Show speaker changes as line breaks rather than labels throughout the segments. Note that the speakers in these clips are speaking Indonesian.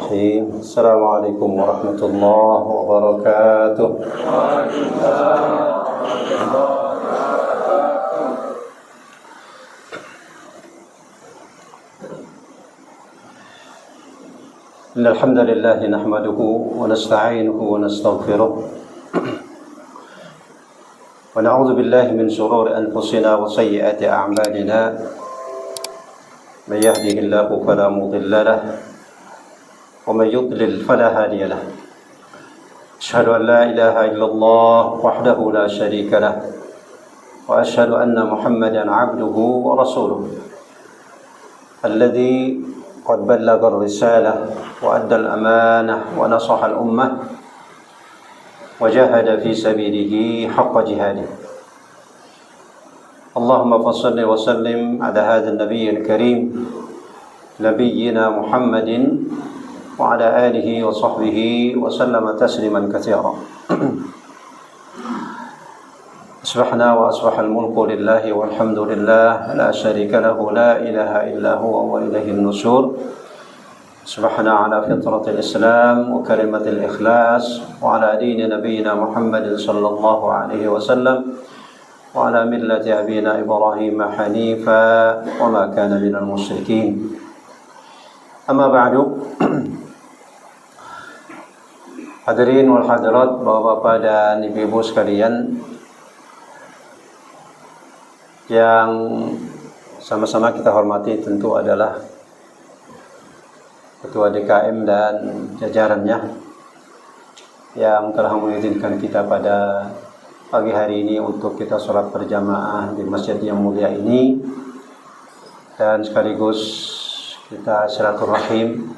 الرحيم السلام عليكم ورحمة الله وبركاته إن الحمد لله نحمده ونستعينه ونستغفره ونعوذ بالله من شرور أنفسنا وسيئات أعمالنا من يهده الله فلا مضل له ومن يضلل فلا هادي له أشهد أن لا إله إلا الله وحده لا شريك له وأشهد أن محمدا عبده ورسوله الذي قد بلغ الرسالة وأدى الأمانة ونصح الأمة وجاهد في سبيله حق جهاده اللهم فصل وسلم على هذا النبي الكريم نبينا محمد وعلى آله وصحبه وسلم تسليما كثيرا أصبحنا وأصبح الملك لله والحمد لله لا شريك له لا إله إلا هو وإليه النشور أصبحنا على فطرة الإسلام وكلمة الإخلاص وعلى دين نبينا محمد صلى الله عليه وسلم وعلى ملة أبينا إبراهيم حنيفا وما كان من المشركين أما بعد hadirin wal hadirat, bapak-bapak dan ibu-ibu sekalian yang sama-sama kita hormati, tentu adalah Ketua DKM dan jajarannya yang telah mengizinkan kita pada pagi hari ini untuk kita sholat berjamaah di masjid yang mulia ini, dan sekaligus kita silaturahim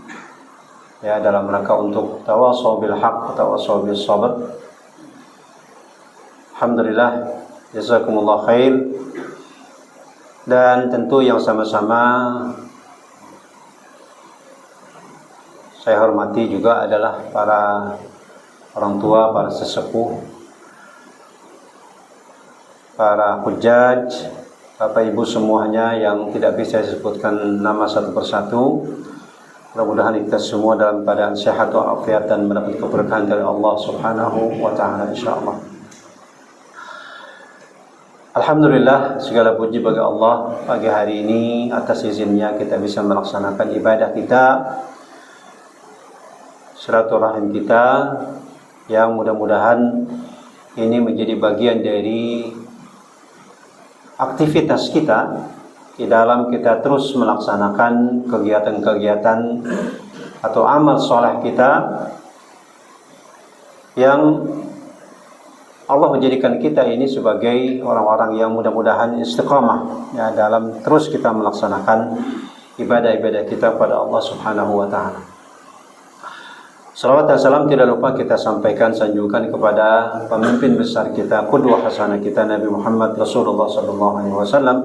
ya dalam rangka untuk tawasau bil haq, tawasau bis sabr. Alhamdulillah, jazakumullah khair. Dan tentu yang sama-sama saya hormati juga adalah para orang tua, para sesepuh, para hujjaj, Bapak Ibu semuanya yang tidak bisa disebutkan nama satu persatu. Mudah-mudahan kita semua dalam keadaan sehat walafiat dan mendapat keberkahan dari Allah Subhanahu wa taala insyaallah. Alhamdulillah, segala puji bagi Allah, pagi hari ini atas izinnya kita bisa melaksanakan ibadah kita, silaturahim kita, yang mudah-mudahan ini menjadi bagian dari aktivitas kita di dalam kita terus melaksanakan kegiatan-kegiatan atau amal soleh kita yang Allah menjadikan kita ini sebagai orang-orang yang mudah-mudahan istiqamah ya dalam terus kita melaksanakan ibadah-ibadah kita pada Allah Subhanahu wa taala. Salawat dan salam tidak lupa kita sampaikan, sanjungkan kepada pemimpin besar kita, qudwah hasanah kita, Nabi Muhammad Rasulullah sallallahu alaihi wasallam,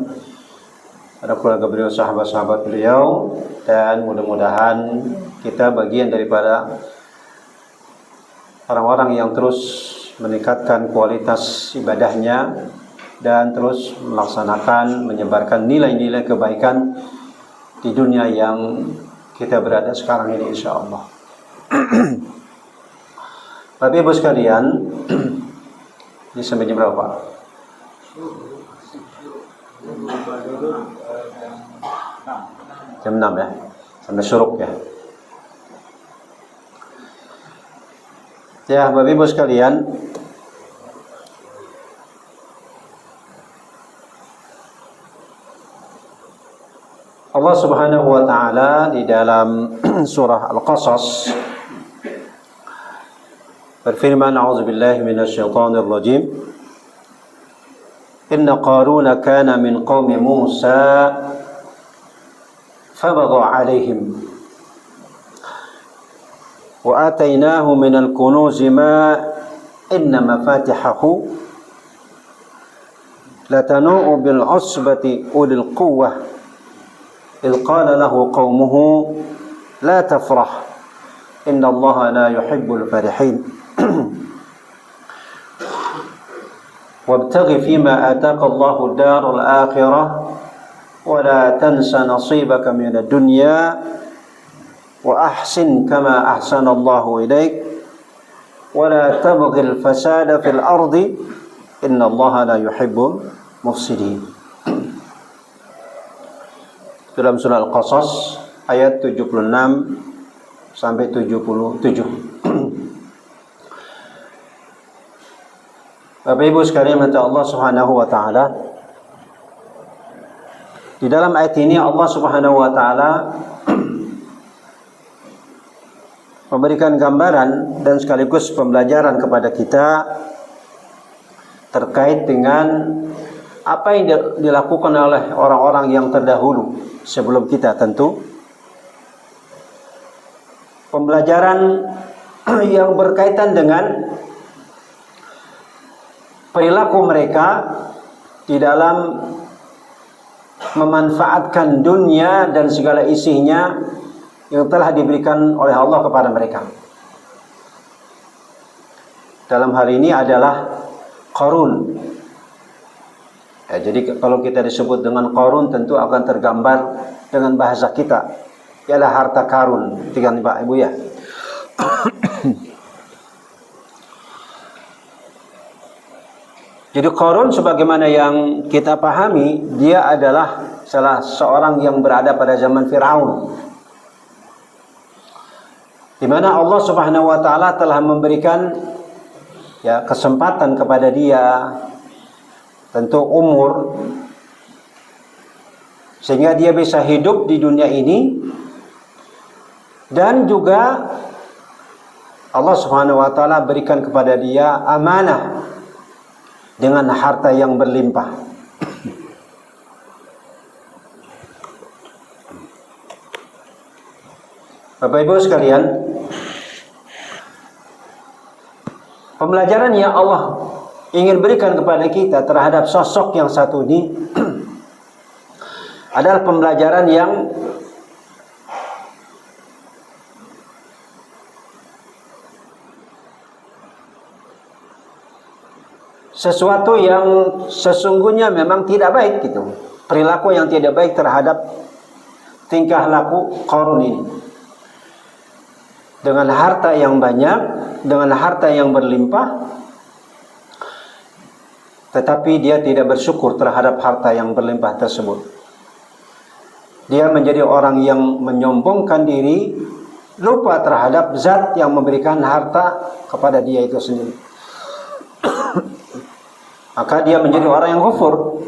pada keluarga beliau, sahabat-sahabat beliau, dan mudah-mudahan kita bagian daripada orang-orang yang terus meningkatkan kualitas ibadahnya dan terus melaksanakan, menyebarkan nilai-nilai kebaikan di dunia yang kita berada sekarang ini insyaallah. Bapak Ibu sekalian, ini sampai jam berapa? Jam 6 ya, sampai syuruk ya. Ya, Bapak Ibu sekalian, Allah Subhanahu wa taala di dalam surah Al-Qasas berfirman, a'udzubillahi minasyaitonir rajim. Inna Qaruna kana min qaumi Musa fabagha 'alaihim wa atainahu minal kunuzi ma inna mafatihahu latanu'u bil 'usbati ulil quwwah idh qala lahu qaumuhu la tafrah innallaha la yuhibbul farihin wabtaghi fima ataka Allahu ad-daral akhirah wa la tansa nasibaka minad dunya wa ahsin kama ahsanallahu ilaik wa la tabghil fasada fil ardi innallaha la yuhibbul mufsidin. Dalam surah Al-Qasas ayat 76 sampai 77. Bapak Ibu sekalian, mata Allah Subhanahu wa taala, di dalam ayat ini Allah Subhanahu wa taala memberikan gambaran dan sekaligus pembelajaran kepada kita terkait dengan apa yang dilakukan oleh orang-orang yang terdahulu sebelum kita. Tentu pembelajaran yang berkaitan dengan perilaku mereka di dalam memanfaatkan dunia dan segala isinya yang telah diberikan oleh Allah kepada mereka. Dalam hal ini adalah Qarun. Ya, jadi kalau kita disebut dengan Qarun, tentu akan tergambar dengan bahasa kita, ialah harta karun, kan Pak Ibu ya. Jadi Qarun sebagaimana yang kita pahami, dia adalah salah seorang yang berada pada zaman Firaun, di mana Allah Subhanahu wa taala telah memberikan ya kesempatan kepada dia, tentu umur, sehingga dia bisa hidup di dunia ini, dan juga Allah Subhanahu wa taala berikan kepada dia amanah dengan harta yang berlimpah. Bapak Ibu sekalian, pembelajaran yang Allah ingin berikan kepada kita terhadap sosok yang satu ini adalah pembelajaran yang sesuatu yang sesungguhnya memang tidak baik gitu. Perilaku yang tidak baik terhadap tingkah laku Qarun ini. Dengan harta yang banyak, dengan harta yang berlimpah, tetapi dia tidak bersyukur terhadap harta yang berlimpah tersebut. Dia menjadi orang yang menyombongkan diri, lupa terhadap zat yang memberikan harta kepada dia itu sendiri. Maka dia menjadi orang yang kufur.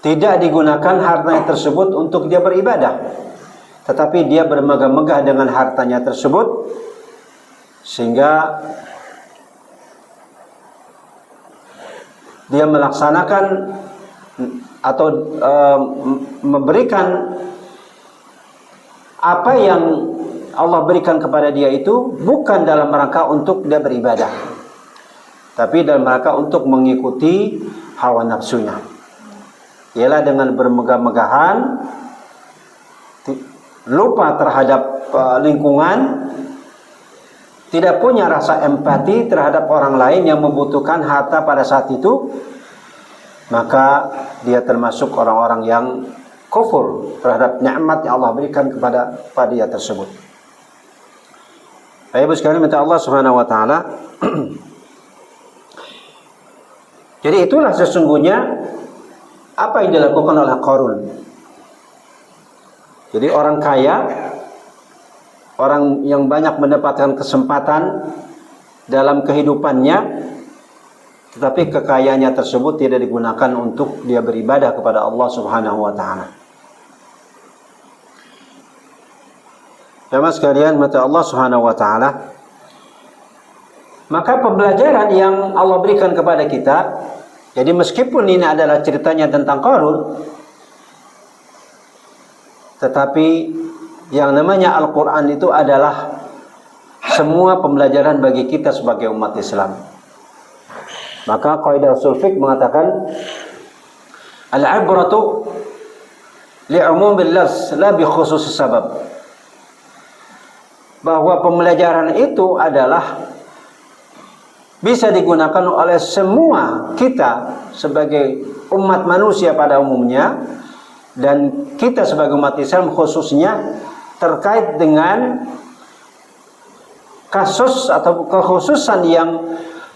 Tidak digunakan harta tersebut untuk dia beribadah, tetapi dia bermegah-megah dengan hartanya tersebut, sehingga dia melaksanakan atau memberikan apa yang Allah berikan kepada dia itu bukan dalam rangka untuk dia beribadah, tapi dalam rangka untuk mengikuti hawa nafsunya. Ialah dengan bermegah-megahan, lupa terhadap lingkungan, tidak punya rasa empati terhadap orang lain yang membutuhkan harta pada saat itu, maka dia termasuk orang-orang yang kufur terhadap nikmat yang Allah berikan kepada dia tersebut. Ibu sekalian, minta Allah Subhanahu wa taala. Jadi itulah sesungguhnya apa yang dilakukan oleh Qarun. Jadi orang kaya, orang yang banyak mendapatkan kesempatan dalam kehidupannya, tetapi kekayaannya tersebut tidak digunakan untuk dia beribadah kepada Allah Subhanahu wa taala. Jemaah sekalian, mata Allah Subhanahu wa taala, maka pembelajaran yang Allah berikan kepada kita, jadi meskipun ini adalah ceritanya tentang Qarun, tetapi yang namanya Al-Quran itu adalah semua pembelajaran bagi kita sebagai umat Islam. Maka kaidah ushul fiqh mengatakan al-ibratu li'umumil lafz la bi khususis sabab. Bahwa pembelajaran itu adalah bisa digunakan oleh semua kita sebagai umat manusia pada umumnya, dan kita sebagai umat Islam khususnya terkait dengan kasus atau kekhususan yang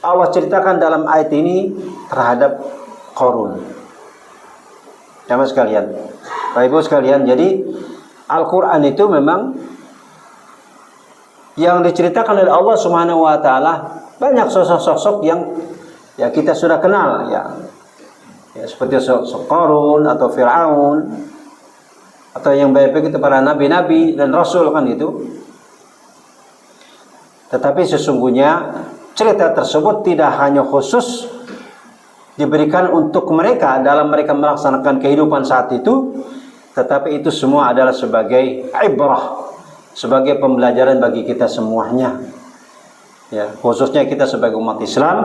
Allah ceritakan dalam ayat ini terhadap Qarun. Jamaah sekalian, Bapak Ibu sekalian, jadi Al-Quran itu memang yang diceritakan oleh Allah Subhanahu wa taala banyak sosok-sosok yang ya kita sudah kenal ya seperti sosok Qarun atau Fir'aun atau yang baik-baik itu para nabi-nabi dan rasul kan itu. Tetapi sesungguhnya cerita tersebut tidak hanya khusus diberikan untuk mereka dalam mereka melaksanakan kehidupan saat itu, tetapi itu semua adalah sebagai ibrah, sebagai pembelajaran bagi kita semuanya. Ya, khususnya kita sebagai umat Islam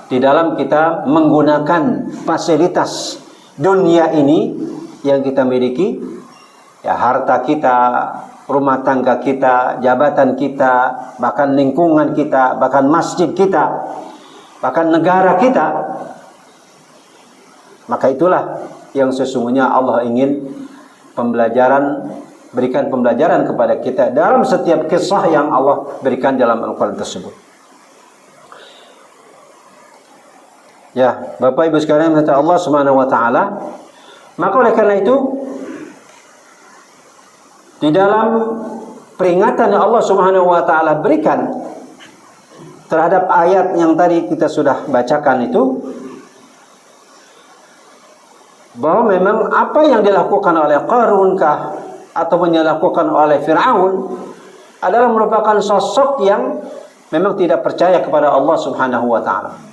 di dalam kita menggunakan fasilitas dunia ini yang kita miliki, ya harta kita, rumah tangga kita, jabatan kita, bahkan lingkungan kita, bahkan masjid kita, bahkan negara kita. Maka itulah yang sesungguhnya Allah ingin berikan pembelajaran kepada kita dalam setiap kisah yang Allah berikan dalam Al-Quran tersebut. Ya, Bapak Ibu sekalian, kata Allah Subhanahu wa taala, maka oleh karena itu di dalam peringatan yang Allah Subhanahu wa taala berikan terhadap ayat yang tadi kita sudah bacakan itu, bahwa memang apa yang dilakukan oleh Qarun atau yang dilakukan oleh Fir'aun adalah merupakan sosok yang memang tidak percaya kepada Allah Subhanahu wa taala.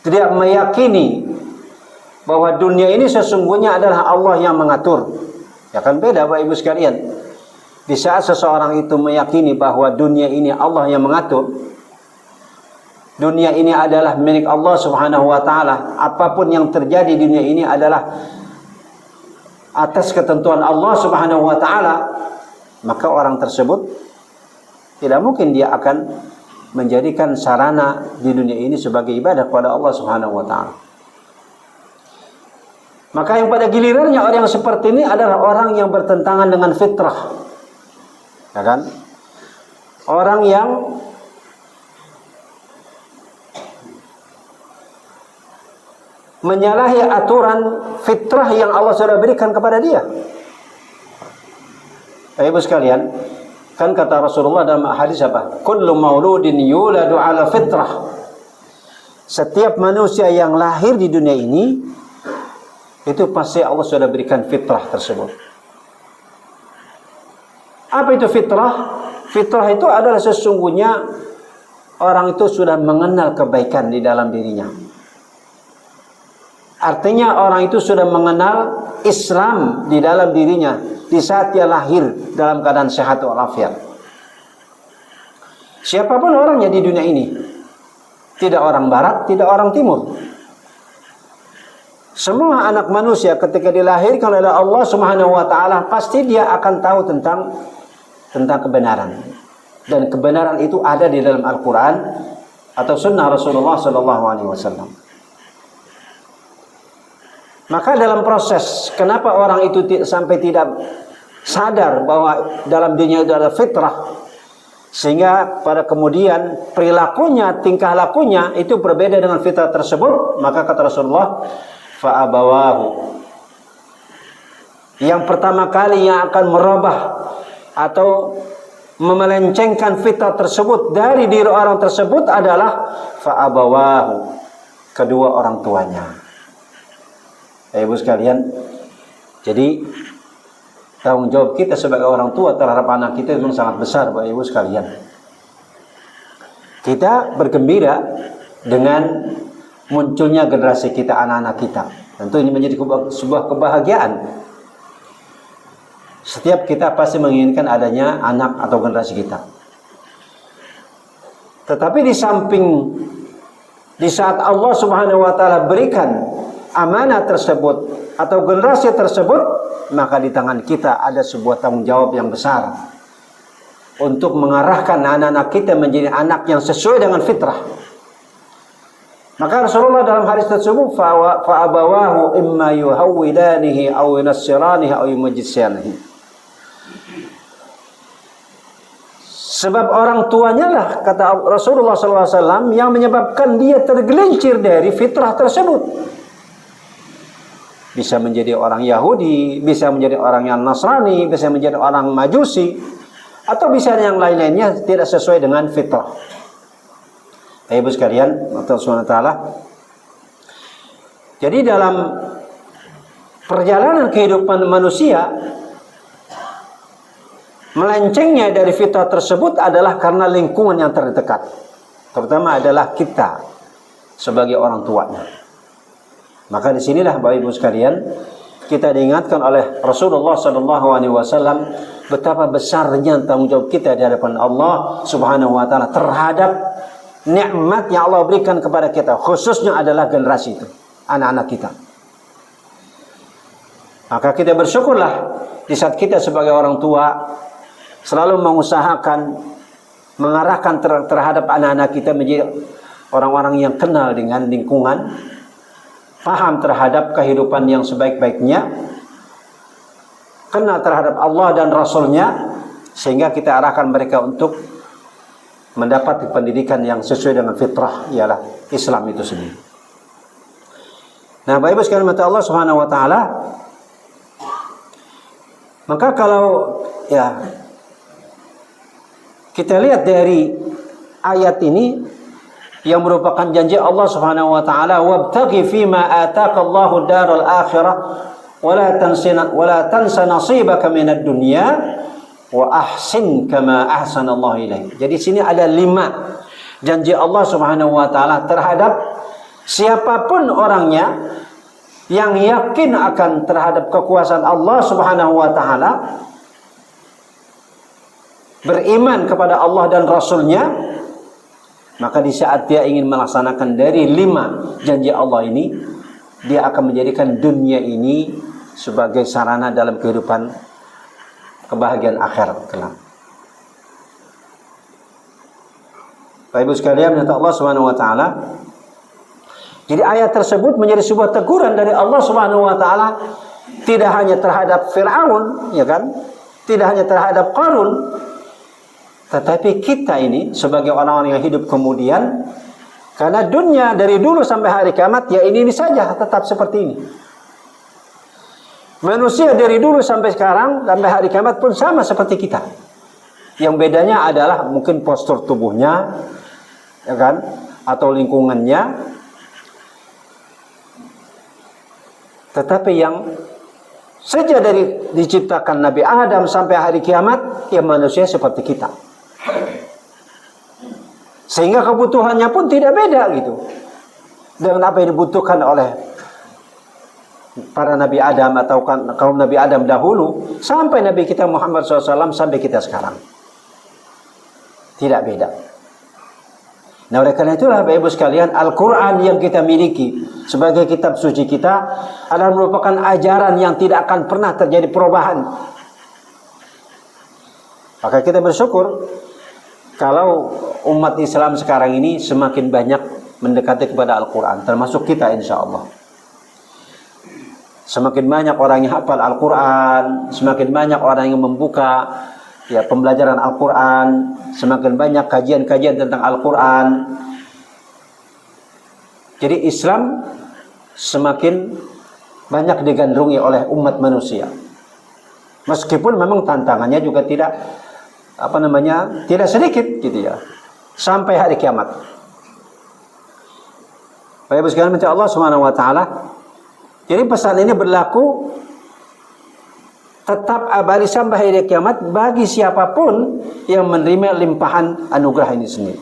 Tidak meyakini bahwa dunia ini sesungguhnya adalah Allah yang mengatur. Ya kan beda Bapak Ibu sekalian. Di saat seseorang itu meyakini bahwa dunia ini Allah yang mengatur, dunia ini adalah milik Allah Subhanahu wa taala, apapun yang terjadi di dunia ini adalah atas ketentuan Allah Subhanahu wa taala, maka orang tersebut tidak mungkin dia akan menjadikan sarana di dunia ini sebagai ibadah kepada Allah Subhanahu wa taala. Maka yang pada gilirannya orang yang seperti ini adalah orang yang bertentangan dengan fitrah. Ya kan? Orang yang menyalahi aturan fitrah yang Allah sudah berikan kepada dia. Ibu sekalian, kan kata Rasulullah dalam hadis apa? Kullu mauludin yuladu ala fitrah. Setiap manusia yang lahir di dunia ini itu pasti Allah sudah berikan fitrah tersebut. Apa itu fitrah? Fitrah itu adalah sesungguhnya orang itu sudah mengenal kebaikan di dalam dirinya. Artinya orang itu sudah mengenal Islam di dalam dirinya di saat dia lahir dalam keadaan sehat walafiat. Siapapun orangnya di dunia ini, tidak orang barat, tidak orang timur. Semua anak manusia ketika dilahirkan oleh Allah Subhanahu wa taala pasti dia akan tahu tentang kebenaran. Dan kebenaran itu ada di dalam Al-Qur'an atau sunnah Rasulullah sallallahu alaihi wasallam. Maka dalam proses kenapa orang itu sampai tidak sadar bahwa dalam dirinya itu ada fitrah, sehingga pada kemudian perilakunya, tingkah lakunya itu berbeda dengan fitrah tersebut, maka kata Rasulullah, fa'abawahu, yang pertama kali yang akan merubah atau memelencengkan fitrah tersebut dari diri orang tersebut adalah fa'abawahu, kedua orang tuanya. Ibu sekalian, jadi tanggung jawab kita sebagai orang tua terhadap anak kita memang sangat besar, Bapak Ibu sekalian. Kita bergembira dengan munculnya generasi kita, anak-anak kita. Tentu ini menjadi sebuah kebahagiaan. Setiap kita pasti menginginkan adanya anak atau generasi kita. Tetapi di saat Allah Subhanahu wa taala berikan amanah tersebut atau generasi tersebut, maka di tangan kita ada sebuah tanggung jawab yang besar untuk mengarahkan anak-anak kita menjadi anak yang sesuai dengan fitrah. Maka Rasulullah dalam hadis tersebut fa'abawahu imma yuhawwidanihi aw yunassiranihi aw yumajjisanihi. Sebab orang tuanya lah, kata Rasulullah SAW, yang menyebabkan dia tergelincir dari fitrah tersebut. Bisa menjadi orang Yahudi, bisa menjadi orang yang Nasrani, bisa menjadi orang Majusi, atau bisa yang lain-lainnya tidak sesuai dengan fitrah. Ibu sekalian, Allah SWT. Jadi dalam perjalanan kehidupan manusia, melencengnya dari fitrah tersebut adalah karena lingkungan yang terdekat. Terutama adalah kita sebagai orang tuanya. Maka disinilah Bapak Ibu sekalian, kita diingatkan oleh Rasulullah SAW betapa besarnya tanggung jawab kita di hadapan Allah Subhanahu Wa Taala terhadap nikmat yang Allah berikan kepada kita, khususnya adalah generasi itu, anak-anak kita. Maka kita bersyukurlah di saat kita sebagai orang tua selalu mengusahakan mengarahkan terhadap anak-anak kita menjadi orang-orang yang kenal dengan lingkungan, paham terhadap kehidupan yang sebaik-baiknya, kenal terhadap Allah dan Rasulnya, sehingga kita arahkan mereka untuk mendapat pendidikan yang sesuai dengan fitrah, ialah Islam itu sendiri. Nah, Bapak Ibu sekalian mata Allah Subhanahu Wa Taala, maka kalau ya kita lihat dari ayat ini yang merupakan janji Allah Subhanahu Wa Taala, wabtaghi fima ataka Allahu darul akhirah wala tansa nasibaka minad dunya wa ahsin kama ahsanallahu ilaik. Jadi sini ada 5 janji Allah Subhanahu Wa Taala terhadap siapapun orangnya yang yakin akan terhadap kekuasaan Allah Subhanahu Wa Taala, beriman kepada Allah dan Rasulnya, maka di saat dia ingin melaksanakan dari 5 janji Allah ini, dia akan menjadikan dunia ini sebagai sarana dalam kehidupan kebahagiaan akhirat kelak. Bapak Ibu sekalian, minta Allah Subhanahu Wa Taala. Jadi ayat tersebut menjadi sebuah teguran dari Allah Subhanahu Wa Taala, tidak hanya terhadap Fir'aun, ya kan? Tidak hanya terhadap Qarun, tetapi kita ini sebagai orang-orang yang hidup kemudian, karena dunia dari dulu sampai hari kiamat ya ini saja tetap seperti ini. Manusia dari dulu sampai sekarang sampai hari kiamat pun sama seperti kita. Yang bedanya adalah mungkin postur tubuhnya, ya kan, atau lingkungannya. Tetapi yang sejak dari diciptakan Nabi Adam sampai hari kiamat, ya manusia seperti kita. Sehingga kebutuhannya pun tidak beda gitu dengan apa yang dibutuhkan oleh para Nabi Adam atau kaum Nabi Adam dahulu sampai Nabi kita Muhammad SAW sampai kita sekarang. Tidak beda. Nah, oleh karena itulah Bapak Ibu sekalian, Al-Quran yang kita miliki sebagai kitab suci kita adalah merupakan ajaran yang tidak akan pernah terjadi perubahan. Maka kita bersyukur kalau umat Islam sekarang ini semakin banyak mendekati kepada Al-Quran, termasuk kita insya Allah. Semakin banyak orang yang hafal Al-Quran, semakin banyak orang yang membuka ya pembelajaran Al-Quran, semakin banyak kajian-kajian tentang Al-Quran. Jadi Islam semakin banyak digandrungi oleh umat manusia. Meskipun memang tantangannya juga tidak tidak sedikit gitu ya, sampai hari kiamat. Bapak Ibu sekalian, minta Allah Subhanahu Wa Taala. Jadi pesan ini berlaku tetap abadi sampai hari kiamat bagi siapapun yang menerima limpahan anugerah ini sendiri.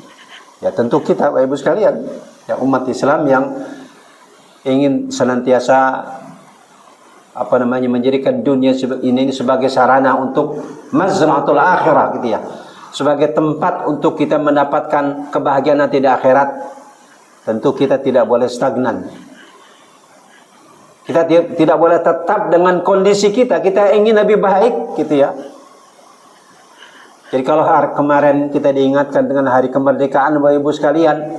Ya tentu kita Bapak Ibu sekalian, ya umat Islam yang ingin senantiasa menjadikan dunia ini sebagai sarana untuk mazra'atul akhirah gitu ya. Sebagai tempat untuk kita mendapatkan kebahagiaan nanti di akhirat. Tentu kita tidak boleh stagnan. Kita tidak boleh tetap dengan kondisi kita. Kita ingin lebih baik gitu ya. Jadi kalau hari kemarin kita diingatkan dengan hari kemerdekaan Bapak Ibu sekalian,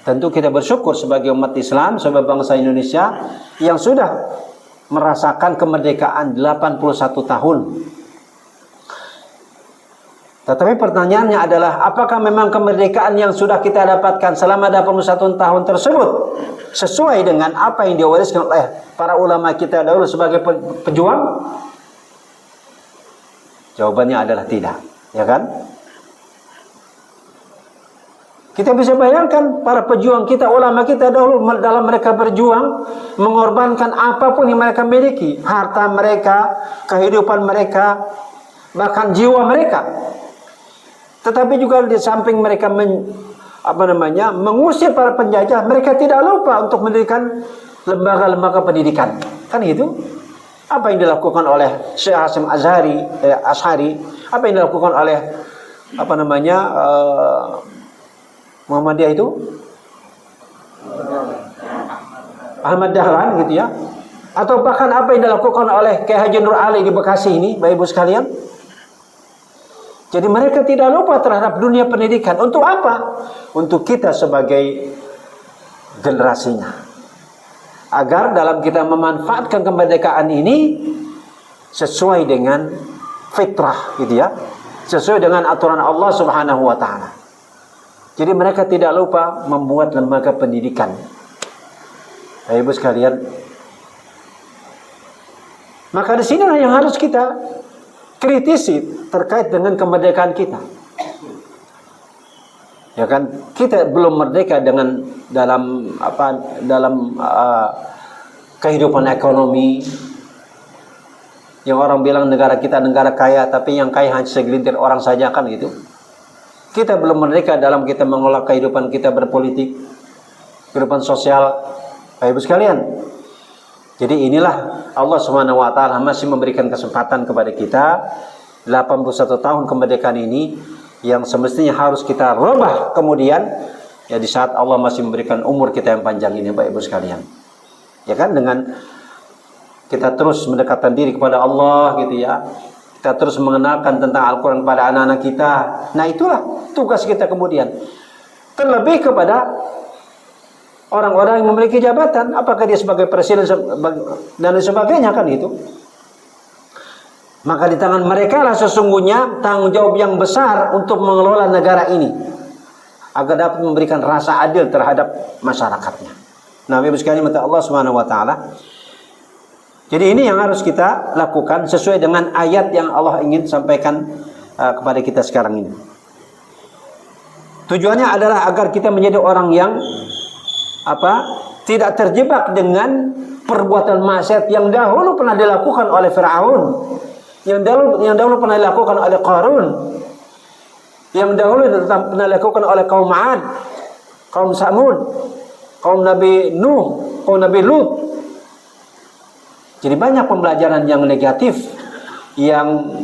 Tentu kita bersyukur sebagai umat Islam, sebagai bangsa Indonesia yang sudah merasakan kemerdekaan 81 tahun. Tetapi pertanyaannya adalah, apakah memang kemerdekaan yang sudah kita dapatkan selama 81 tahun tersebut sesuai dengan apa yang diwariskan oleh para ulama kita dahulu sebagai pejuang? Jawabannya adalah tidak, ya kan? Kita bisa bayangkan para pejuang kita, ulama kita dahulu dalam mereka berjuang, mengorbankan apapun yang mereka miliki, harta mereka, kehidupan mereka, bahkan jiwa mereka. Tetapi juga di samping mereka mengusir para penjajah, mereka tidak lupa untuk mendirikan lembaga-lembaga pendidikan. Kan itu? Apa yang dilakukan oleh Syekh Hasyim Asy'ari, apa yang dilakukan oleh Muhammadiyah itu Ahmad Dahlan gitu ya, atau bahkan apa yang dilakukan oleh Kyai Haji Nur Ali di Bekasi ini, Bapak Ibu sekalian. Jadi mereka tidak lupa terhadap dunia pendidikan. Untuk apa? Untuk kita sebagai generasinya, agar dalam kita memanfaatkan kemerdekaan ini sesuai dengan fitrah gitu ya, sesuai dengan aturan Allah Subhanahu wa taala. Jadi mereka tidak lupa membuat lembaga pendidikan. Bapak Ibu sekalian, maka di sinilah yang harus kita kritisi terkait dengan kemerdekaan kita. Ya kan, kita belum merdeka dalam kehidupan ekonomi. Yang orang bilang negara kita negara kaya, tapi yang kaya hanya segelintir orang saja, kan gitu. Kita belum merdeka dalam kita mengelola kehidupan kita berpolitik, kehidupan sosial, Bapak Ibu sekalian. Jadi inilah Allah Subhanahu wa taala masih memberikan kesempatan kepada kita 81 tahun kemerdekaan ini yang semestinya harus kita rubah kemudian ya di saat Allah masih memberikan umur kita yang panjang ini, Bapak Ibu sekalian. Ya kan, dengan kita terus mendekatkan diri kepada Allah gitu ya. Kita terus mengenalkan tentang Al-Quran kepada anak-anak kita. Nah itulah tugas kita kemudian. Terlebih kepada orang-orang yang memiliki jabatan. Apakah dia sebagai presiden dan sebagainya, kan itu. Maka di tangan mereka lah sesungguhnya tanggung jawab yang besar untuk mengelola negara ini, agar dapat memberikan rasa adil terhadap masyarakatnya. Nah Ibu sekalian, mata Allah Subhanahu wa taala. Jadi ini yang harus kita lakukan sesuai dengan ayat yang Allah ingin sampaikan kepada kita sekarang ini. Tujuannya adalah agar kita menjadi orang yang tidak terjebak dengan perbuatan maksiat yang dahulu pernah dilakukan oleh Firaun, yang dahulu pernah dilakukan oleh Qarun, yang dahulu pernah dilakukan oleh kaum 'Ad, kaum Samud, kaum Nabi Nuh, kaum Nabi Lut. Jadi banyak pembelajaran yang negatif yang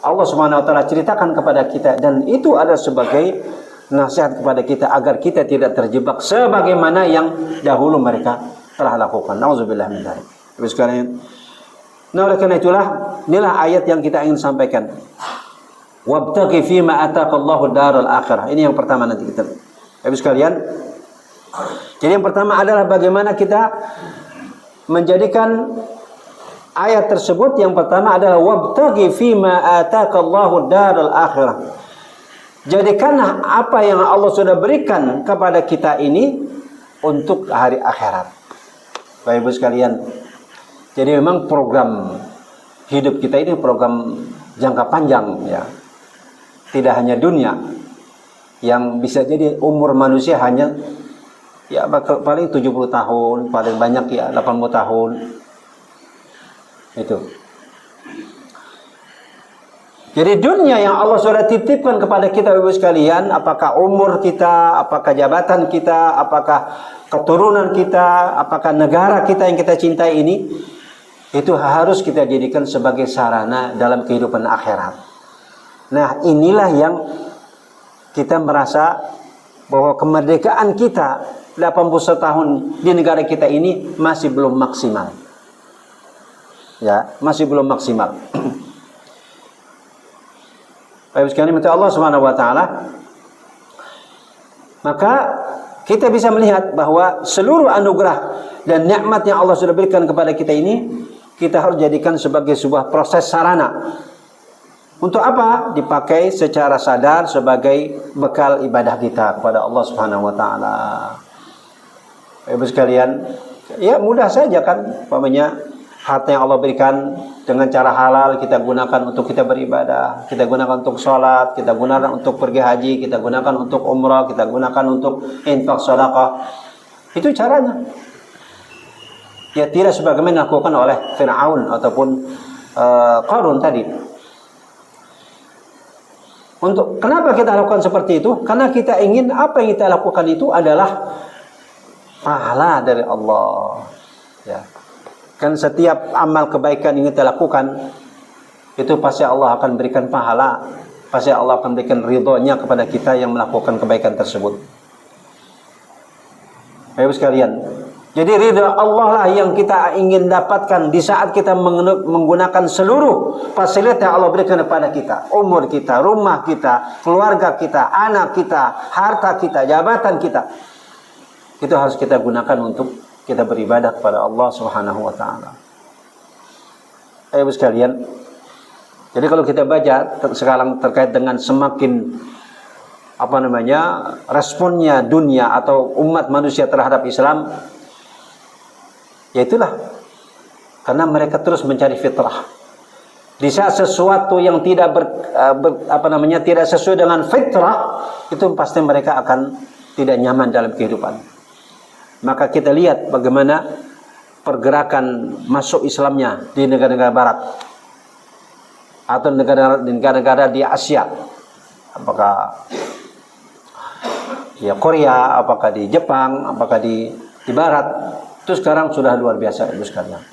Allah Subhanahu wa taala ceritakan kepada kita, dan itu ada sebagai nasihat kepada kita agar kita tidak terjebak sebagaimana yang dahulu mereka telah lakukan. Nauzubillah min dzalik. Terus sekalian. Nah, oleh karena itulah inilah ayat yang kita ingin sampaikan. Wabtaghi fima ataqallahu daral akhirah. Ini yang pertama nanti kita. Terus sekalian. Jadi yang pertama adalah bagaimana kita menjadikan ayat tersebut. Yang pertama adalah wabtaghi fima ataqallahu daral akhirah. Jadikanlah apa yang Allah sudah berikan kepada kita ini untuk hari akhirat. Bapak Ibu sekalian, jadi memang program hidup kita ini program jangka panjang ya. Tidak hanya dunia, yang bisa jadi umur manusia hanya ya paling 70 tahun, paling banyak ya 80 tahun. Itu. Jadi dunia yang Allah sudah titipkan kepada kita Ibu sekalian, apakah umur kita, apakah jabatan kita, apakah keturunan kita, apakah negara kita yang kita cintai ini, itu harus kita jadikan sebagai sarana dalam kehidupan akhirat. Nah, inilah yang kita merasa bahwa kemerdekaan kita 81 tahun di negara kita ini masih belum maksimal. Ya, masih belum maksimal. Baik sekalian, minta Allah Subhanahu wa taala. Maka kita bisa melihat bahwa seluruh anugerah dan nikmat yang Allah sudah berikan kepada kita ini, kita harus jadikan sebagai sebuah proses sarana. Untuk apa? Dipakai secara sadar sebagai bekal ibadah kita kepada Allah Subhanahu wa taala. Ibu sekalian, ya mudah saja kan, umpamanya harta yang Allah berikan dengan cara halal kita gunakan untuk kita beribadah, kita gunakan untuk sholat, kita gunakan untuk pergi haji, kita gunakan untuk umrah, kita gunakan untuk infak sedekah. Itu caranya. Ya tidak sebagaimana dilakukan oleh Fir'aun ataupun Qarun tadi. Untuk kenapa kita lakukan seperti itu? Karena kita ingin apa yang kita lakukan itu adalah pahala dari Allah. Ya. Kan setiap amal kebaikan yang kita lakukan itu pasti Allah akan berikan pahala, pasti Allah akan berikan ridhonya kepada kita yang melakukan kebaikan tersebut. Baik sekalian, jadi ridha Allah lah yang kita ingin dapatkan di saat kita menggunakan seluruh fasilitas yang Allah berikan kepada kita, umur kita, rumah kita, keluarga kita, anak kita, harta kita, jabatan kita. Itu harus kita gunakan untuk kita beribadah kepada Allah Subhanahu wa taala. Ayo sekalian. Jadi kalau kita baca sekarang terkait dengan semakin responnya dunia atau umat manusia terhadap Islam, ya itulah karena mereka terus mencari fitrah. Di saat sesuatu yang tidak tidak sesuai dengan fitrah, itu pasti mereka akan tidak nyaman dalam kehidupan. Maka kita lihat bagaimana pergerakan masuk Islamnya di negara-negara barat atau negara-negara di Asia, apakah ya Korea, apakah di Jepang, apakah di barat, itu sekarang sudah luar biasa itu sekalian.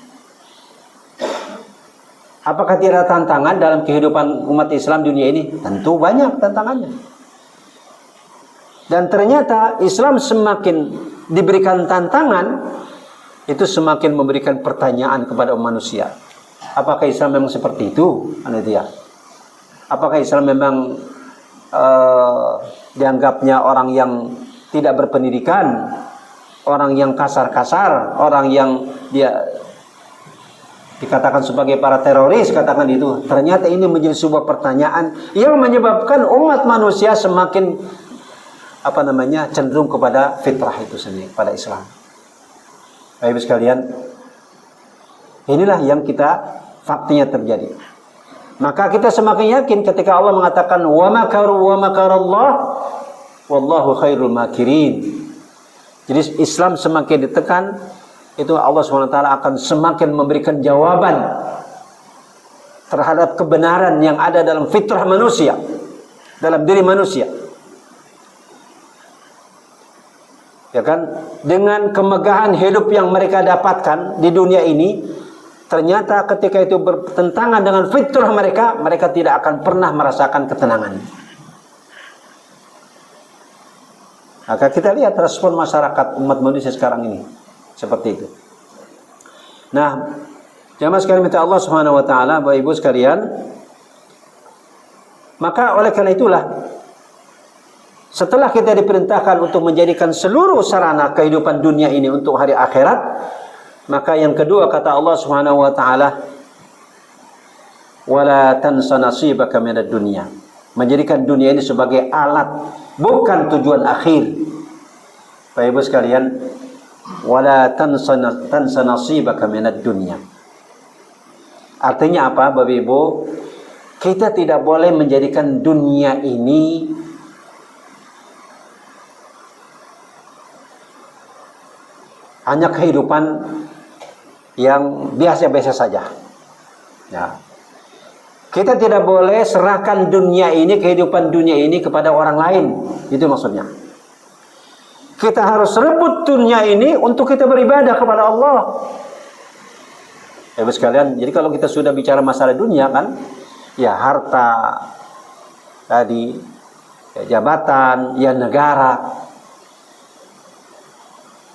Apakah tidak ada tantangan dalam kehidupan umat Islam dunia ini? Tentu banyak tantangannya. Dan ternyata Islam semakin diberikan tantangan, itu semakin memberikan pertanyaan kepada manusia. Apakah Islam memang seperti itu? Apakah Islam memang dianggapnya orang yang tidak berpendidikan, orang yang kasar-kasar, orang yang dia dikatakan sebagai para teroris, katakan itu. Ternyata ini menjadi sebuah pertanyaan yang menyebabkan umat manusia semakin cenderung kepada fitrah itu sendiri, pada Islam. Baik sekalian, inilah yang faktanya terjadi. Maka kita semakin yakin ketika Allah mengatakan wa makaru wa makarallah wallahu khairul makirin. Jadi Islam semakin ditekan, itu Allah SWT akan semakin memberikan jawaban terhadap kebenaran yang ada dalam fitrah manusia, dalam diri manusia. Ya kan, dengan kemegahan hidup yang mereka dapatkan di dunia ini, ternyata ketika itu bertentangan dengan fitrah mereka, mereka tidak akan pernah merasakan ketenangan. Maka kita lihat respon masyarakat umat manusia sekarang ini seperti itu. Nah, jamaah sekalian minta Allah Subhanahu wa taala, Bapak Ibu sekalian, maka oleh karena itulah setelah kita diperintahkan untuk menjadikan seluruh sarana kehidupan dunia ini untuk hari akhirat, maka yang kedua kata Allah Subhanahu wa taala, wala tansa nasibaka minad dunya. Menjadikan dunia ini sebagai alat, bukan tujuan akhir. Bapak Ibu sekalian, wala tansa nasibaka minad dunya. Artinya apa, Bapak Ibu? Kita tidak boleh menjadikan dunia ini hanya kehidupan yang biasa-biasa saja. Ya. Kita tidak boleh serahkan dunia ini, kehidupan dunia ini kepada orang lain. Itu maksudnya. Kita harus rebut dunia ini untuk kita beribadah kepada Allah. Ya sekalian, jadi kalau kita sudah bicara masalah dunia kan, ya harta, tadi, ya jabatan, ya negara.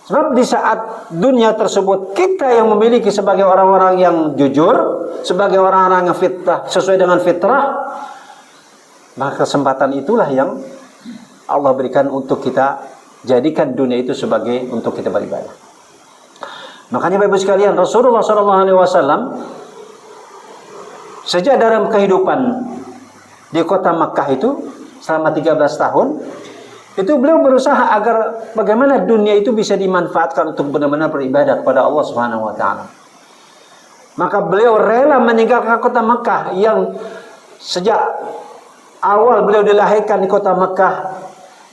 Sebab di saat dunia tersebut kita yang memiliki sebagai orang-orang yang jujur, sebagai orang-orang yang fitrah, sesuai dengan fitrah, maka kesempatan itulah yang Allah berikan untuk kita Jadikan dunia itu sebagai untuk kita beribadah. Makanya Bapak Ibu sekalian, Rasulullah SAW sejak dalam kehidupan di kota Makkah itu selama 13 tahun, itu beliau berusaha agar bagaimana dunia itu bisa dimanfaatkan untuk benar-benar beribadah kepada Allah Subhanahu wa taala. Maka beliau rela meninggalkan kota Makkah yang sejak awal beliau dilahirkan di kota Makkah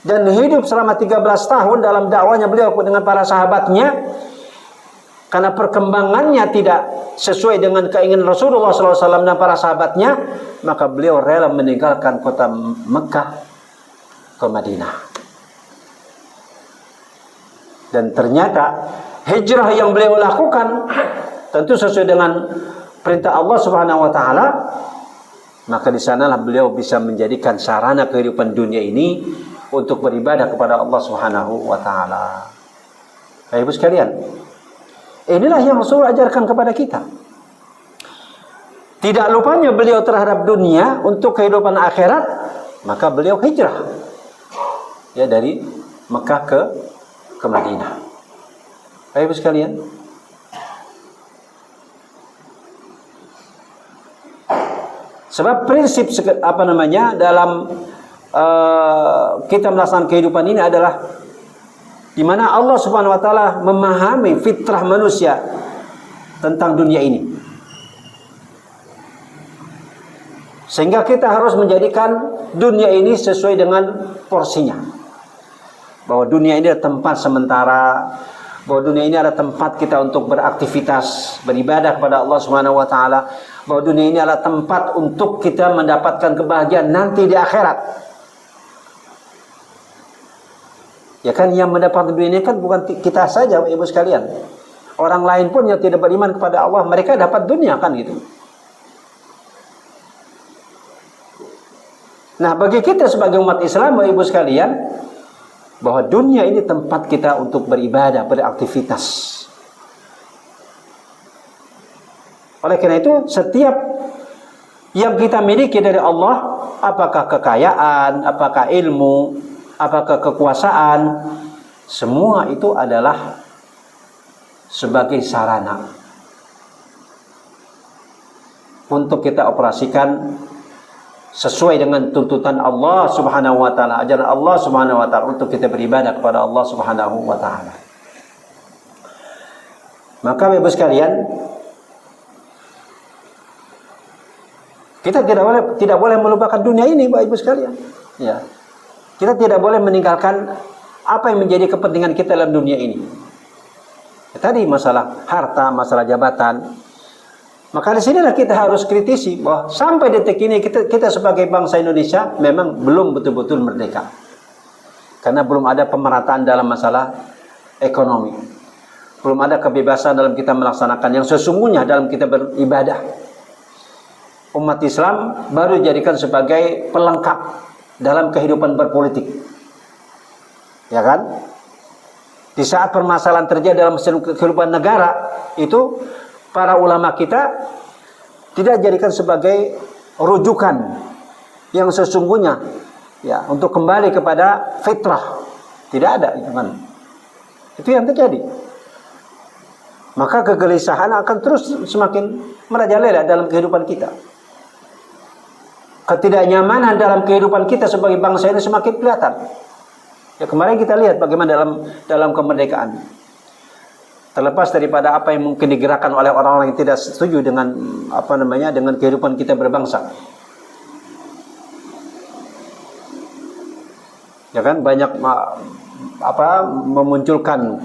dan hidup selama 13 tahun dalam dakwanya beliau dengan para sahabatnya, karena perkembangannya tidak sesuai dengan keinginan Rasulullah SAW dan para sahabatnya, maka beliau rela meninggalkan kota Mekah ke Madinah. Dan ternyata hijrah yang beliau lakukan tentu sesuai dengan perintah Allah Subhanahu wa taala, maka di sanalah beliau bisa menjadikan sarana kehidupan dunia ini untuk beribadah kepada Allah Subhanahu wa taala. Bapak Ibu sekalian, inilah yang Rasul ajarkan kepada kita. Tidak lupanya beliau terhadap dunia untuk kehidupan akhirat, maka beliau hijrah ya dari Mekah ke Madinah. Bapak Ibu sekalian, sebab prinsip dalam kita melaksanakan kehidupan ini adalah di mana Allah Subhanahu wa taala memahami fitrah manusia tentang dunia ini. Sehingga kita harus menjadikan dunia ini sesuai dengan porsinya. Bahwa dunia ini adalah tempat sementara, bahwa dunia ini adalah tempat kita untuk beraktivitas, beribadah kepada Allah Subhanahu wa taala, bahwa dunia ini adalah tempat untuk kita mendapatkan kebahagiaan nanti di akhirat. Ya kan, yang mendapatkan dunia ini kan bukan kita saja, Ibu sekalian. Orang lain pun yang tidak beriman kepada Allah, mereka dapat dunia kan gitu. Nah, bagi kita sebagai umat Islam, Ibu sekalian, bahwa dunia ini tempat kita untuk beribadah, beraktivitas. Oleh karena itu, setiap yang kita miliki dari Allah, apakah kekayaan, apakah ilmu, apakah kekuasaan, semua itu adalah sebagai sarana untuk kita operasikan sesuai dengan tuntutan Allah Subhanahu wa taala, ajaran Allah Subhanahu wa taala, untuk kita beribadah kepada Allah Subhanahu wa taala. Maka Bapak sekalian, kita tidak boleh melupakan dunia ini, Bapak Ibu sekalian. Ya. Kita tidak boleh meninggalkan apa yang menjadi kepentingan kita dalam dunia ini. Ya, tadi masalah harta, masalah jabatan. Maka di sinilah kita harus kritisi bahwa sampai detik ini kita sebagai bangsa Indonesia memang belum betul-betul merdeka. Karena belum ada pemerataan dalam masalah ekonomi. Belum ada kebebasan dalam kita melaksanakan yang sesungguhnya dalam kita beribadah. Umat Islam baru dijadikan sebagai pelengkap dalam kehidupan berpolitik. Ya kan? Di saat permasalahan terjadi dalam kehidupan negara, itu para ulama kita tidak dijadikan sebagai rujukan yang sesungguhnya ya untuk kembali kepada fitrah. Tidak ada itu kan. Itu yang terjadi. Maka kegelisahan akan terus semakin merajalela dalam kehidupan kita. Ketidaknyamanan dalam kehidupan kita sebagai bangsa ini semakin kelihatan. Ya, kemarin kita lihat bagaimana dalam kemerdekaan. Terlepas daripada apa yang mungkin digerakkan oleh orang-orang yang tidak setuju dengan dengan kehidupan kita berbangsa. Ya kan, banyak memunculkan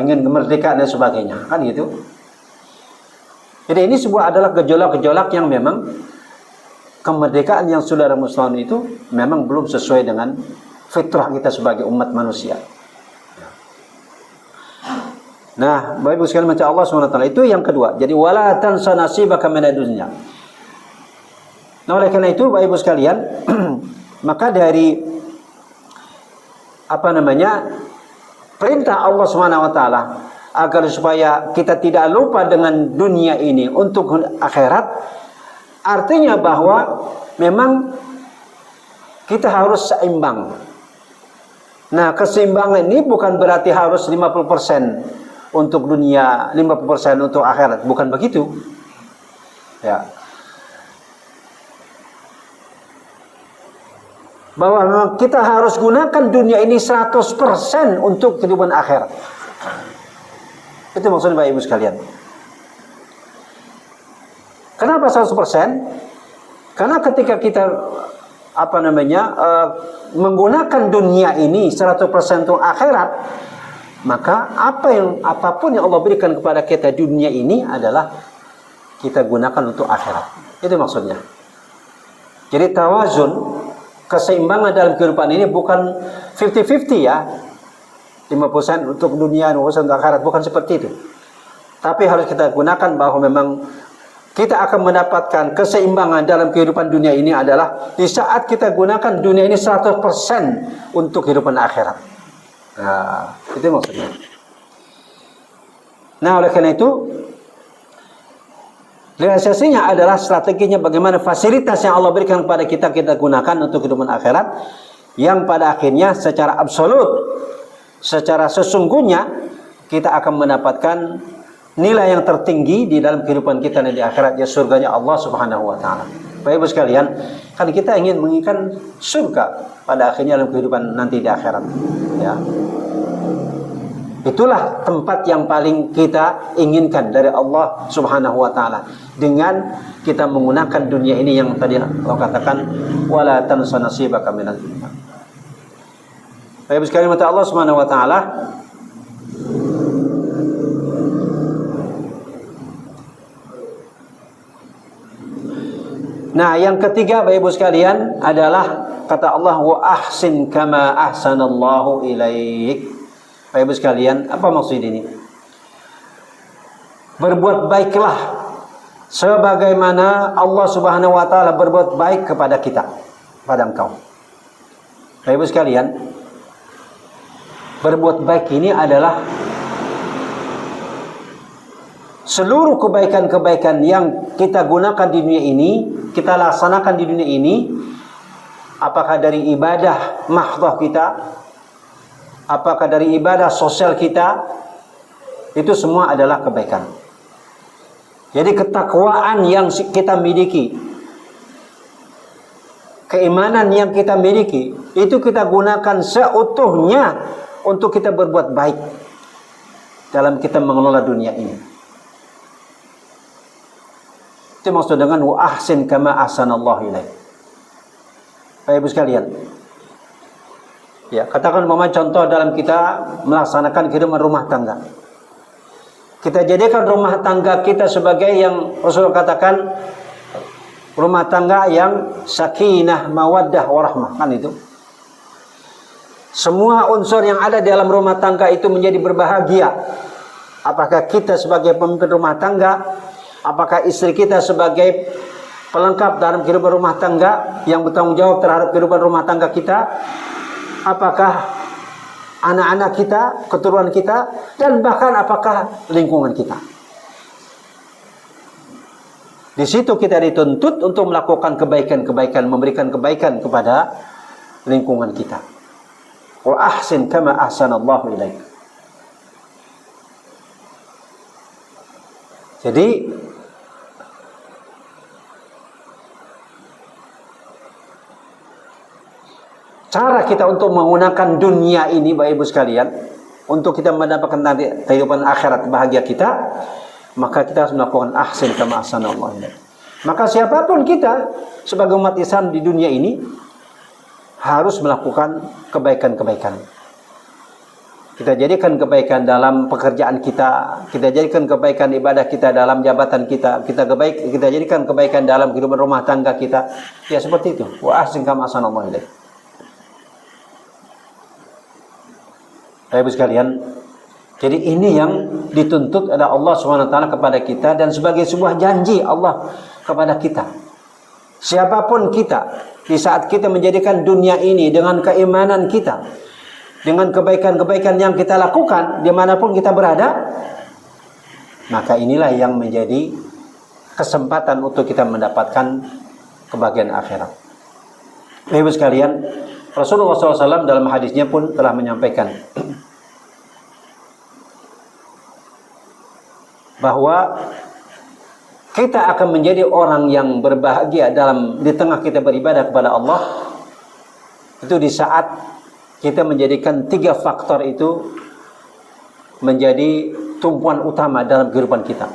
ingin kemerdekaan dan sebagainya, kan gitu. Jadi ini adalah gejolak-gejolak yang memang kemerdekaan yang saudara muslimin itu memang belum sesuai dengan fitrah kita sebagai umat manusia. Nah, Bapak Ibu sekalian, macam Allah SWT itu yang kedua. Jadi wala tansa nasibaka minad dunya. Nah, oleh karena itu Bapak Ibu sekalian, maka dari perintah Allah SWT agar supaya kita tidak lupa dengan dunia ini untuk akhirat, artinya bahwa memang kita harus seimbang. Nah, keseimbangan ini bukan berarti harus 50% untuk dunia, 50% untuk akhirat. Bukan begitu. Ya. Bahwa memang kita harus gunakan dunia ini 100% untuk kehidupan akhirat. Itu maksudnya Bapak Ibu sekalian. Kenapa 100%? Karena ketika kita menggunakan dunia ini 100% untuk akhirat, maka apapun yang Allah berikan kepada kita dunia ini adalah kita gunakan untuk akhirat. Itu maksudnya. Jadi tawazun, keseimbangan dalam kehidupan ini bukan 50-50 ya. 50% untuk dunia, 50% untuk akhirat, bukan seperti itu. Tapi harus kita gunakan bahwa memang kita akan mendapatkan keseimbangan dalam kehidupan dunia ini adalah di saat kita gunakan dunia ini 100% untuk kehidupan akhirat. Nah, itu maksudnya. Nah, oleh karena itu, realisasinya adalah strateginya bagaimana fasilitas yang Allah berikan kepada kita, kita gunakan untuk kehidupan akhirat, yang pada akhirnya secara absolut, secara sesungguhnya, kita akan mendapatkan nilai yang tertinggi di dalam kehidupan kita di akhirat, ya surganya Allah Subhanahu wa taala. Bapak Ibu sekalian, kan kita ingin menginginkan surga pada akhirnya dalam kehidupan nanti di akhirat. Ya. Itulah tempat yang paling kita inginkan dari Allah Subhanahu wa taala. Dengan kita menggunakan dunia ini yang tadi Allah katakan wala tansa nasibaka minad dunya. Bapak Ibu sekalian, mata Allah Subhanahu wa taala, nah, yang ketiga Bapak Ibu sekalian adalah kata Allah wa ahsin kama ahsanallahu ilaik. Bapak Ibu sekalian, apa maksud ini? Berbuat baiklah sebagaimana Allah Subhanahu wa taala berbuat baik kepada kita, pada engkau. Bapak Ibu sekalian, berbuat baik ini adalah seluruh kebaikan-kebaikan yang kita gunakan di dunia ini, kita laksanakan di dunia ini, apakah dari ibadah mahdhah kita, apakah dari ibadah sosial kita, itu semua adalah kebaikan. Jadi ketakwaan yang kita miliki, keimanan yang kita miliki, itu kita gunakan seutuhnya untuk kita berbuat baik dalam kita mengelola dunia ini. Itu maksud dengan wa ahsin kama ahsanallahu ilaik. Bapak Ibu sekalian, ya, katakan umpama contoh dalam kita melaksanakan kehidupan rumah tangga. Kita jadikan rumah tangga kita sebagai yang Rasulullah katakan rumah tangga yang sakinah, mawaddah, warahmah, kan itu. Semua unsur yang ada dalam rumah tangga itu menjadi berbahagia. Apakah kita sebagai pemimpin rumah tangga, apakah istri kita sebagai pelengkap dalam kehidupan rumah tangga yang bertanggung jawab terhadap kehidupan rumah tangga kita, apakah anak-anak kita, keturunan kita, dan bahkan apakah lingkungan kita. Di situ kita dituntut untuk melakukan kebaikan-kebaikan, memberikan kebaikan kepada lingkungan kita. Wa ahsin kama ahsanallahu ilaik. Jadi cara kita untuk menggunakan dunia ini Bapak Ibu sekalian, untuk kita mendapatkan nanti kehidupan akhirat bahagia kita, maka kita harus melakukan ahsin kama ahsanallahu ilaik. Maka siapapun kita sebagai umat Islam di dunia ini harus melakukan kebaikan-kebaikan. Kita jadikan kebaikan dalam pekerjaan kita, kita jadikan kebaikan ibadah kita dalam jabatan kita, kita jadikan kebaikan dalam kehidupan rumah tangga kita. Ya seperti itu. Wa ahsin kama ahsanallahu ilaik. Bapak Ibu sekalian, jadi ini yang dituntut oleh Allah SWT kepada kita dan sebagai sebuah janji Allah kepada kita. Siapapun kita, di saat kita menjadikan dunia ini dengan keimanan kita, dengan kebaikan-kebaikan yang kita lakukan dimanapun kita berada, maka inilah yang menjadi kesempatan untuk kita mendapatkan kebahagiaan akhirat. Bapak Ibu sekalian, Rasulullah SAW dalam hadisnya pun telah menyampaikan bahwa kita akan menjadi orang yang berbahagia di tengah kita beribadah kepada Allah itu di saat kita menjadikan 3 faktor itu menjadi tumpuan utama dalam kehidupan kita.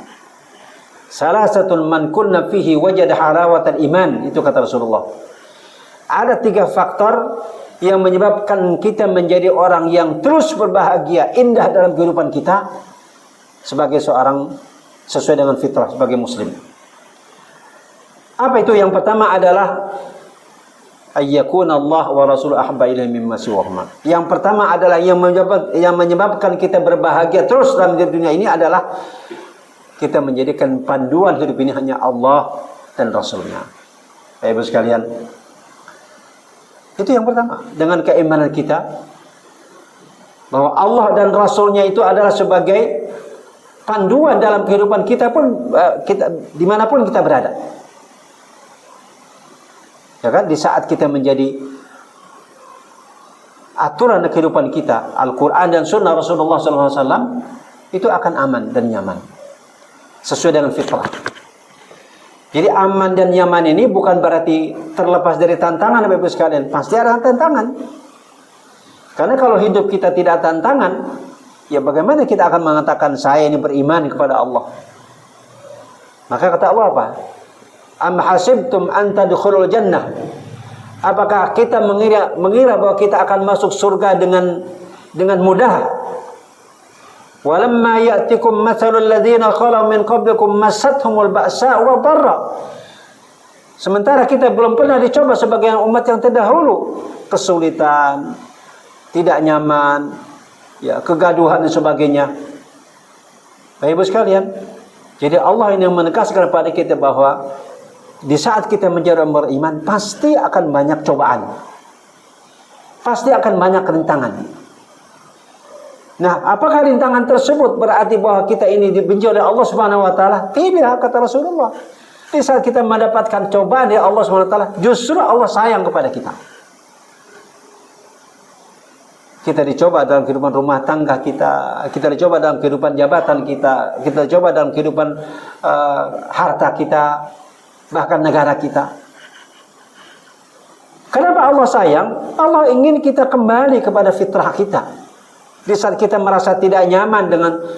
Salah satu man kunna fihi wajada halawatal iman, itu kata Rasulullah. Ada 3 faktor yang menyebabkan kita menjadi orang yang terus berbahagia, indah dalam kehidupan kita sebagai seorang sesuai dengan fitrah sebagai muslim. Apa itu? Yang pertama adalah ayyakuna Allah wa rasul ahabba ilaihi mimma siwahuma. Yang pertama adalah yang menyebabkan kita berbahagia terus dalam dunia ini adalah kita menjadikan panduan hidup ini hanya Allah dan Rasulnya. Bapak Ibu sekalian, itu yang pertama. Dengan keimanan kita bahwa Allah dan Rasulnya itu adalah sebagai panduan dalam kehidupan kita pun, dimanapun kita berada. Ya kan? Di saat kita menjadi aturan kehidupan kita, Al-Quran dan Sunnah Rasulullah SAW, itu akan aman dan nyaman sesuai dengan fitrah. Jadi aman dan nyaman ini bukan berarti terlepas dari tantangan, Bapak Ibu sekalian. Pasti ada tantangan. Karena kalau hidup kita tidak tantangan, ya bagaimana kita akan mengatakan saya ini beriman kepada Allah? Maka kata Allah apa? Am hasibtum an tadkhulul jannah? Apakah kita mengira bahwa kita akan masuk surga dengan mudah? Walamma ya'tikum mathalul ladzina khalu min qablikum massathumul ba'sa wa dharra. Sementara kita belum pernah dicoba sebagai umat yang terdahulu, kesulitan, tidak nyaman, ya, kegaduhan dan sebagainya. Bapak Ibu sekalian, jadi Allah ini yang menegaskan kepada kita bahwa di saat kita menjadi orang beriman pasti akan banyak cobaan. Pasti akan banyak rintangan. Nah, apakah rintangan tersebut berarti bahwa kita ini dibenci oleh Allah Subhanahu wa taala? Tidak, kata Rasulullah. Di saat kita mendapatkan cobaan dari Allah Subhanahu wa taala, justru Allah sayang kepada kita. Kita dicoba dalam kehidupan rumah tangga kita dicoba dalam kehidupan jabatan kita dicoba dalam kehidupan harta kita, bahkan negara kita. Kenapa Allah sayang? Allah ingin kita kembali kepada fitrah kita. Di saat kita merasa tidak nyaman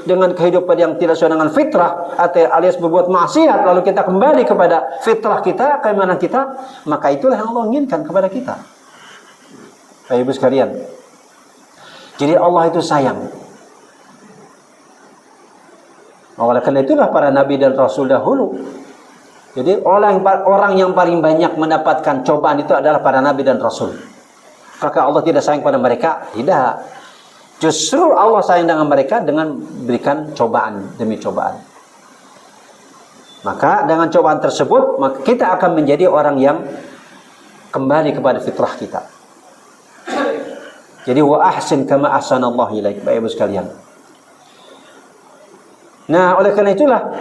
dengan kehidupan yang tidak sesuai dengan fitrah, atau alias berbuat maksiat, lalu kita kembali kepada fitrah kita, keimanan kita, maka itulah yang Allah inginkan kepada kita. Bapak Ibu sekalian, jadi Allah itu sayang. Oleh karena itulah para nabi dan rasul dahulu, jadi orang yang paling banyak mendapatkan cobaan itu adalah para nabi dan rasul. Apakah Allah tidak sayang pada mereka? Tidak. Justru Allah sayang dengan mereka dengan berikan cobaan demi cobaan. Maka dengan cobaan tersebut, maka kita akan menjadi orang yang kembali kepada fitrah kita. Jadi wa ahsin kama ahsanallahu ilaik, Bapak Ibu sekalian. Nah, oleh karena itulah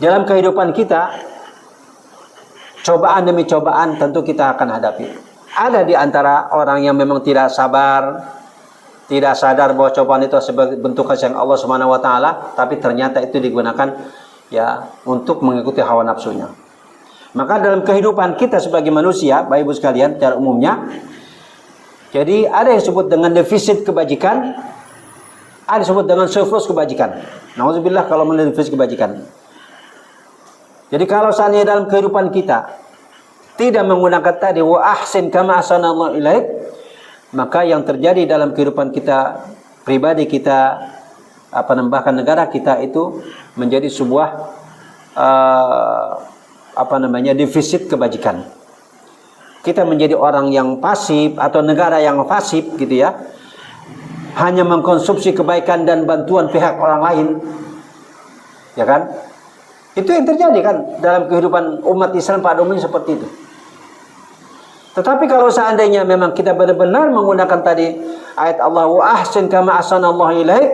dalam kehidupan kita cobaan demi cobaan tentu kita akan hadapi. Ada di antara orang yang memang tidak sabar, tidak sadar bahwa cobaan itu sebagai bentuk kasih Allah Subhanahu wa taala, tapi ternyata itu digunakan ya untuk mengikuti hawa nafsunya. Maka dalam kehidupan kita sebagai manusia, Bapak Ibu sekalian, secara umumnya, jadi ada yang disebut dengan defisit kebajikan, ada yang disebut dengan surplus kebajikan. Nauzubillah kalau melihat defisit kebajikan. Jadi kalau seandainya dalam kehidupan kita tidak menggunakan tadi wa ahsin kama ahsanallahu ilaik, maka yang terjadi dalam kehidupan kita pribadi kita, bahkan negara kita itu menjadi sebuah defisit kebajikan. Kita menjadi orang yang pasif atau negara yang pasif gitu ya, hanya mengkonsumsi kebaikan dan bantuan pihak orang lain, ya kan? Itu yang terjadi kan dalam kehidupan umat Islam pada umumnya seperti itu. Tetapi kalau seandainya memang kita benar-benar menggunakan tadi ayat Allah wa ahsin kama ahsanallahu ilaik,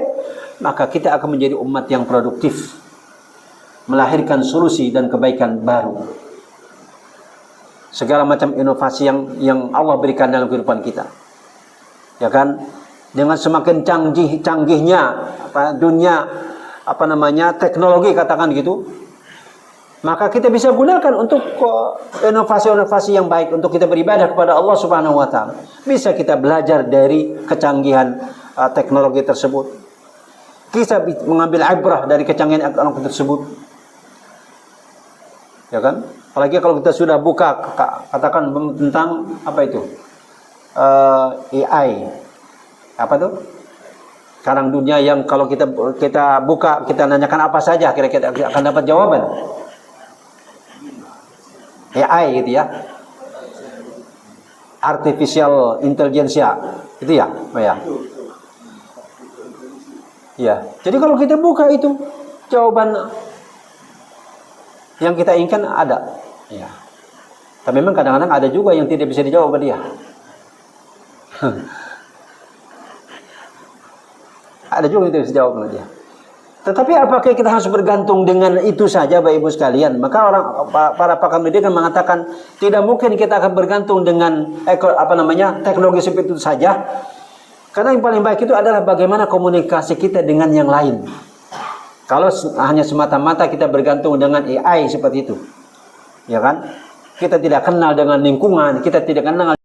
maka kita akan menjadi umat yang produktif, melahirkan solusi dan kebaikan baru. segala macam inovasi yang Allah berikan dalam kehidupan kita. Ya kan? Dengan semakin canggihnya dunia teknologi katakan gitu, maka kita bisa gunakan untuk inovasi-inovasi yang baik untuk kita beribadah kepada Allah Subhanahu wa taala. Bisa kita belajar dari kecanggihan teknologi tersebut. Kita mengambil ibrah dari kecanggihan teknologi tersebut. Ya kan? Apalagi kalau kita sudah buka katakan tentang apa itu? AI. Apa tuh? Sekarang dunia yang kalau kita buka, kita nanyakan apa saja, kira-kira akan dapat jawaban. AI gitu ya. Artificial intelligence itu ya, oh ya. Ya. Jadi kalau kita buka itu jawaban yang kita inginkan ada. Ya. Tapi memang kadang-kadang ada juga yang tidak bisa dijawab oleh dia. Ada juga yang tidak bisa dijawab oleh dia. Tetapi apakah kita harus bergantung dengan itu saja, Bapak Ibu sekalian? Maka para pakar pendidikan mengatakan tidak mungkin kita akan bergantung dengan teknologi seperti itu saja. Karena yang paling baik itu adalah bagaimana komunikasi kita dengan yang lain. Kalau hanya semata-mata kita bergantung dengan AI seperti itu, ya kan? Kita tidak kenal dengan lingkungan, kita tidak kenal